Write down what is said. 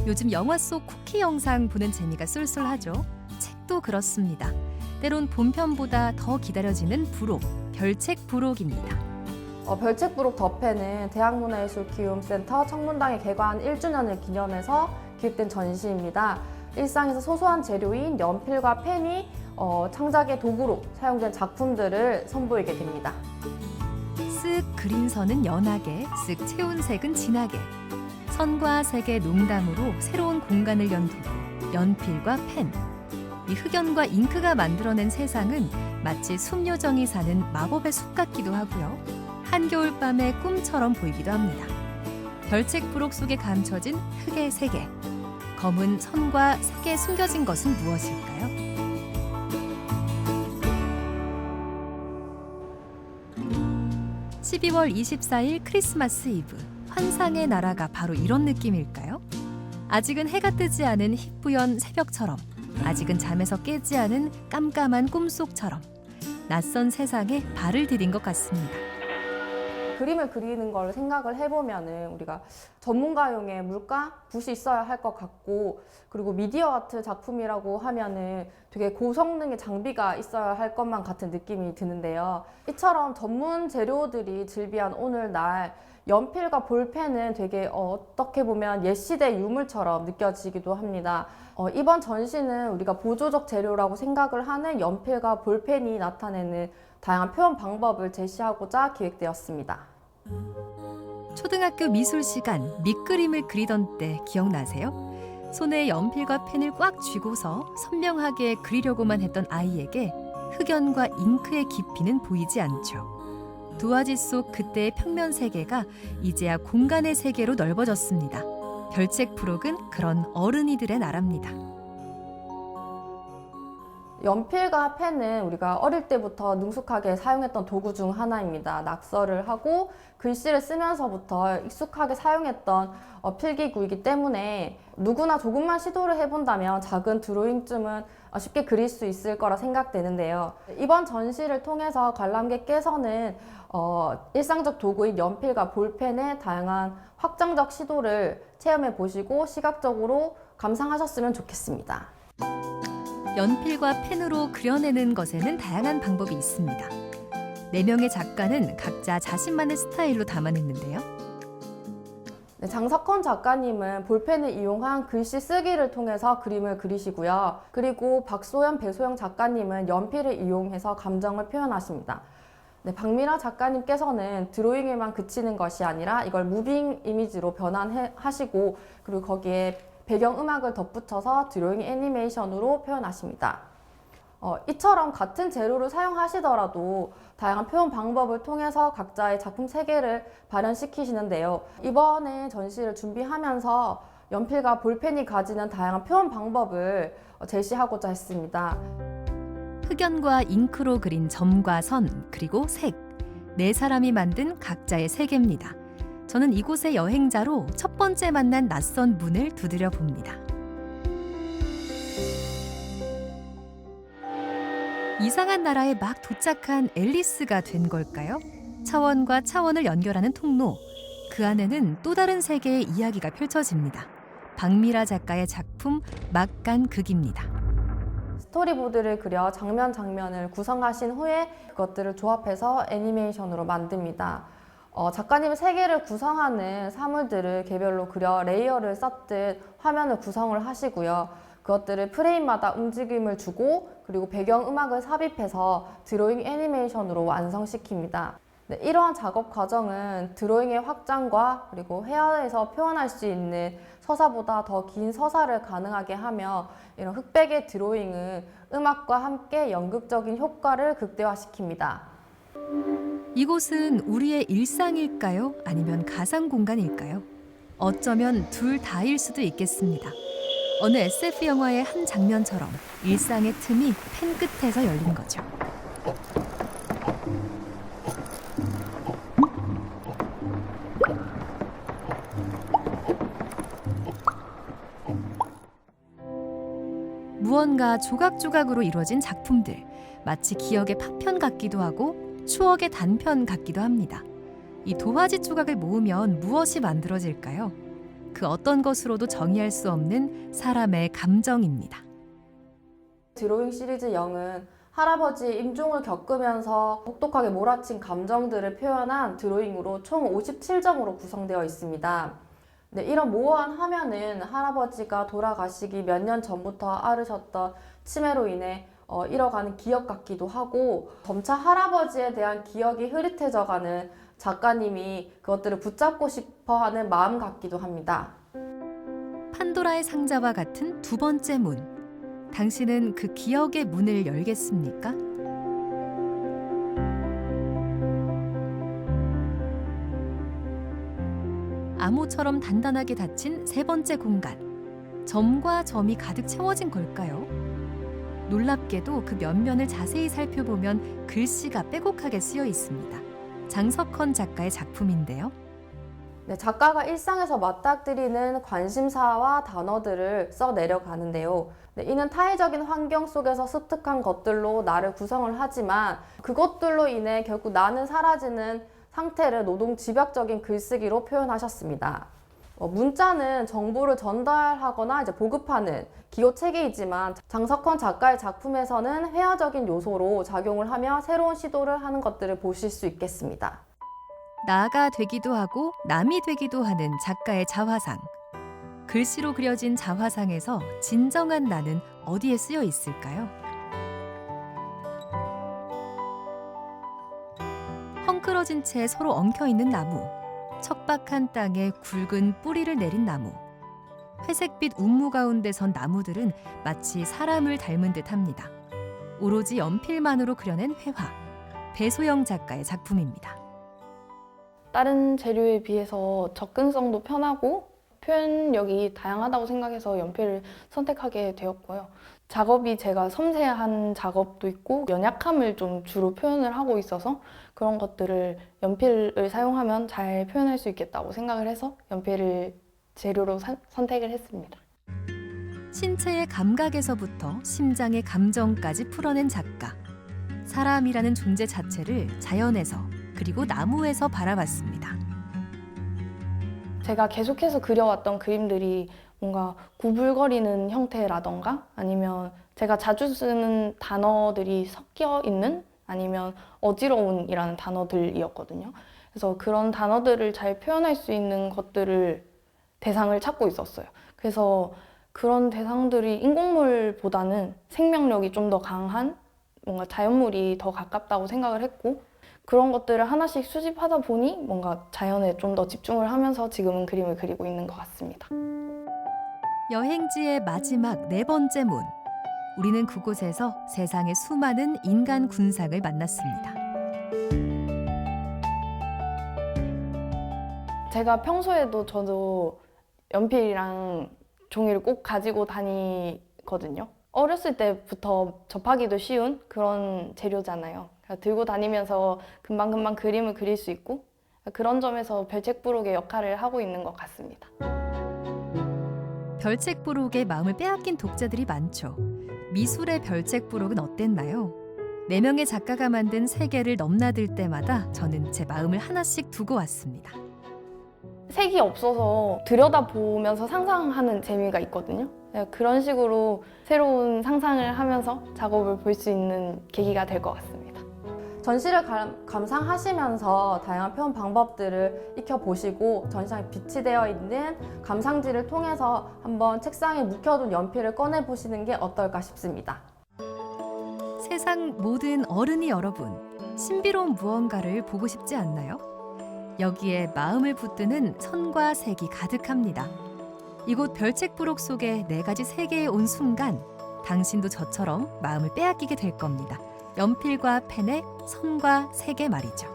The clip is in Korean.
요즘 영화 속 쿠키 영상 보는 재미가 쏠쏠하죠. 책도 그렇습니다. 때론 본편보다 더 기다려지는 부록, 별책 부록입니다. 별책 부록 더팬은 대학문화예술기획센터 청문당의 개관 1주년을 기념해서 기획된 전시입니다. 일상에서 소소한 재료인 연필과 펜이 창작의 도구로 사용된 작품들을 선보이게 됩니다. 쓱 그린 선은 연하게, 쓱 채운 색은 진하게. 선과 색의 농담으로 새로운 공간을 연 도구, 연필과 펜. 이 흑연과 잉크가 만들어낸 세상은 마치 숲요정이 사는 마법의 숲 같기도 하고요. 한겨울밤의 꿈처럼 보이기도 합니다. 별책 부록 속에 감춰진 흑의 세계. 검은 선과 색에 숨겨진 것은 무엇일까요? (12월 24일) 크리스마스 이브. 환상의 나라가 바로 이런 느낌일까요? 아직은 해가 뜨지 않은 희뿌연 새벽처럼, 아직은 잠에서 깨지 않은 깜깜한 꿈속처럼 낯선 세상에 발을 디딘 것 같습니다. 그림을 그리는 걸 생각을 해보면은 우리가 전문가용의 물감, 붓이 있어야 할 것 같고, 그리고 미디어 아트 작품이라고 하면은 되게 고성능의 장비가 있어야 할 것만 같은 느낌이 드는데요. 이처럼 전문 재료들이 즐비한 오늘날 연필과 볼펜은 되게 어떻게 보면 옛시대 유물처럼 느껴지기도 합니다. 이번 전시는 우리가 보조적 재료라고 생각을 하는 연필과 볼펜이 나타내는 다양한 표현 방법을 제시하고자 기획되었습니다. 초등학교 미술 시간 밑그림을 그리던 때 기억나세요? 손에 연필과 펜을 꽉 쥐고서 선명하게 그리려고만 했던 아이에게 흑연과 잉크의 깊이는 보이지 않죠. 도화지 속 그때의 평면 세계가 이제야 공간의 세계로 넓어졌습니다. 별책 부록은 그런 어른이들의 나라입니다. 연필과 펜은 우리가 어릴 때부터 능숙하게 사용했던 도구 중 하나입니다. 낙서를 하고 글씨를 쓰면서부터 익숙하게 사용했던 필기구이기 때문에 누구나 조금만 시도를 해본다면 작은 드로잉쯤은 쉽게 그릴 수 있을 거라 생각되는데요. 이번 전시를 통해서 관람객께서는 일상적 도구인 연필과 볼펜의 다양한 확장적 시도를 체험해 보시고 시각적으로 감상하셨으면 좋겠습니다. 연필과 펜으로 그려내는 것에는 다양한 방법이 있습니다. 4명의 작가는 각자 자신만의 스타일로 담아냈는데요. 네, 장석헌 작가님은 볼펜을 이용한 글씨 쓰기를 통해서 그림을 그리시고요. 그리고 박소연, 배소영 작가님은 연필을 이용해서 감정을 표현하십니다. 네, 박미라 작가님께서는 드로잉에만 그치는 것이 아니라 이걸 무빙 이미지로 변환하시고, 그리고 거기에 배경음악을 덧붙여서 드로잉 애니메이션으로 표현하십니다. 이처럼 같은 재료를 사용하시더라도 다양한 표현 방법을 통해서 각자의 작품 세계를 발현시키시는데요. 이번에 전시를 준비하면서 연필과 볼펜이 가지는 다양한 표현 방법을 제시하고자 했습니다. 흑연과 잉크로 그린 점과 선, 그리고 색. 4사람이 만든 각자의 세계입니다. 저는 이곳의 여행자로 첫 번째 만난 낯선 문을 두드려 봅니다. 이상한 나라에 막 도착한 앨리스가 된 걸까요? 차원과 차원을 연결하는 통로. 그 안에는 또 다른 세계의 이야기가 펼쳐집니다. 박미라 작가의 작품 막간극입니다. 스토리보드를 그려 장면 장면을 구성하신 후에 그것들을 조합해서 애니메이션으로 만듭니다. 작가님의 세계를 구성하는 사물들을 개별로 그려 레이어를 쌓듯 화면을 구성을 하시고요. 그것들을 프레임마다 움직임을 주고, 그리고 배경음악을 삽입해서 드로잉 애니메이션으로 완성시킵니다. 네, 이러한 작업 과정은 드로잉의 확장과 그리고 회화에서 표현할 수 있는 서사보다 더 긴 서사를 가능하게 하며, 이런 흑백의 드로잉은 음악과 함께 연극적인 효과를 극대화시킵니다. 이곳은 우리의 일상일까요? 아니면 가상 공간일까요? 어쩌면 둘 다일 수도 있겠습니다. 어느 SF 영화의 한 장면처럼 일상의 틈이 펜 끝에서 열린 거죠. 무언가 조각조각으로 이루어진 작품들, 마치 기억의 파편 같기도 하고 추억의 단편 같기도 합니다. 이 도화지 조각을 모으면 무엇이 만들어질까요? 그 어떤 것으로도 정의할 수 없는 사람의 감정입니다. 드로잉 시리즈 0은 할아버지의 임종을 겪으면서 혹독하게 몰아친 감정들을 표현한 드로잉으로 총 57점으로 구성되어 있습니다. 네, 이런 모호한 화면은 할아버지가 돌아가시기 몇 년 전부터 앓으셨던 치매로 인해 잃어가는 기억 같기도 하고, 점차 할아버지에 대한 기억이 흐릿해져가는 작가님이 그것들을 붙잡고 싶어하는 마음 같기도 합니다. 판도라의 상자와 같은 두 번째 문. 당신은 그 기억의 문을 열겠습니까? 암호처럼 단단하게 닫힌 세 번째 공간. 점과 점이 가득 채워진 걸까요? 놀랍게도 그 면면을 자세히 살펴보면 글씨가 빼곡하게 쓰여 있습니다. 장석헌 작가의 작품인데요. 네, 작가가 일상에서 맞닥뜨리는 관심사와 단어들을 써 내려가는데요. 네, 이는 타의적인 환경 속에서 습득한 것들로 나를 구성을 하지만 그것들로 인해 결국 나는 사라지는 상태를 노동 집약적인 글쓰기로 표현하셨습니다. 문자는 정보를 전달하거나 보급하는 기호 체계이지만 장석헌 작가의 작품에서는 회화적인 요소로 작용을 하며 새로운 시도를 하는 것들을 보실 수 있겠습니다. 나가 되기도 하고 남이 되기도 하는 작가의 자화상. 글씨로 그려진 자화상에서 진정한 나는 어디에 쓰여 있을까요? 헝클어진 채 서로 엉켜있는 나무, 척박한 땅에 굵은 뿌리를 내린 나무, 회색빛 운무 가운데 선 나무들은 마치 사람을 닮은 듯합니다. 오로지 연필만으로 그려낸 회화, 배소영 작가의 작품입니다. 다른 재료에 비해서 접근성도 편하고 표현력이 다양하다고 생각해서 연필을 선택하게 되었고요. 작업이 제가 섬세한 작업도 있고 연약함을 좀 주로 표현을 하고 있어서 그런 것들을 연필을 사용하면 잘 표현할 수 있겠다고 생각을 해서 연필을 재료로 선택을 했습니다. 신체의 감각에서부터 심장의 감정까지 풀어낸 작가. 사람이라는 존재 자체를 자연에서 그리고 나무에서 바라봤습니다. 제가 계속해서 그려왔던 그림들이 뭔가 구불거리는 형태라던가 아니면 제가 자주 쓰는 단어들이 섞여 있는 아니면 어지러운이라는 단어들이었거든요. 그래서 그런 단어들을 잘 표현할 수 있는 것들을 대상을 찾고 있었어요. 그래서 그런 대상들이 인공물보다는 생명력이 좀 더 강한 뭔가 자연물이 더 가깝다고 생각을 했고 그런 것들을 하나씩 수집하다 보니 뭔가 자연에 좀 더 집중을 하면서 지금은 그림을 그리고 있는 것 같습니다. 여행지의 마지막 네 번째 문. 우리는 그곳에서 세상의 수많은 인간 군상을 만났습니다. 제가 평소에도 저도 연필이랑 종이를 꼭 가지고 다니거든요. 어렸을 때부터 접하기도 쉬운 그런 재료잖아요. 들고 다니면서 금방금방 그림을 그릴 수 있고 그런 점에서 별책부록의 역할을 하고 있는 것 같습니다. 별책부록의 마음을 빼앗긴 독자들이 많죠. 미술의 별책부록은 어땠나요? 4명의 작가가 만든 세계를 넘나들 때마다 저는 제 마음을 하나씩 두고 왔습니다. 색이 없어서 들여다보면서 상상하는 재미가 있거든요. 그런 식으로 새로운 상상을 하면서 작업을 볼 수 있는 계기가 될 것 같습니다. 전시를 감상하시면서 다양한 표현 방법들을 익혀보시고 전시장에 비치되어 있는 감상지를 통해서 한번 책상에 묵혀둔 연필을 꺼내보시는 게 어떨까 싶습니다. 세상 모든 어른이 여러분, 신비로운 무언가를 보고 싶지 않나요? 여기에 마음을 붙드는 선과 색이 가득합니다. 이곳 별책부록 속에 4가지 세계에 온 순간 당신도 저처럼 마음을 빼앗기게 될 겁니다. 연필과 펜의 선과 색의 말이죠.